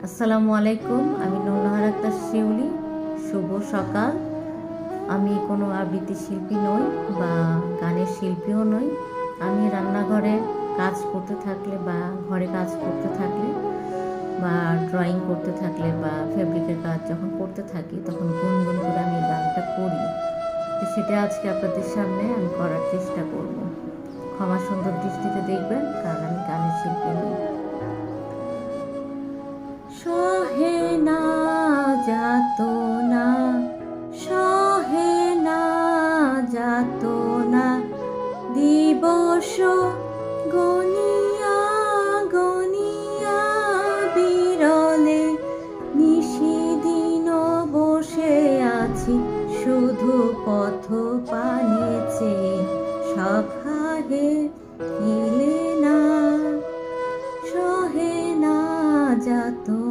আসসালামু আলাইকুম। আমি নূরনাহার আক্তার শিউলি। শুভ সকাল। আমি কোনো আবৃত্তি শিল্পী নই বা গানের শিল্পীও নই। আমি রান্নাঘরে কাজ করতে থাকলে বা ঘরে কাজ করতে থাকলে বা ড্রয়িং করতে থাকলে বা ফেব্রিকের কাজ যখন করতে থাকি তখন গুনগুন করে আমি গানটা করি। তো সেটা আজকে আপনাদের সামনে আমি করার চেষ্টা করব। ক্ষমা সুন্দর দৃষ্টিতে দেখবেন, কারণ আমি গানের শিল্পী নই। সহে না যাতনা, সহে না যাতনা, দিবস গনিয়া গনিয়া বিরলে, নিশিদিন বসে আছি শুধু পথ পানে চেয়ে, সখা হে এলে না, সহে না যাতনা।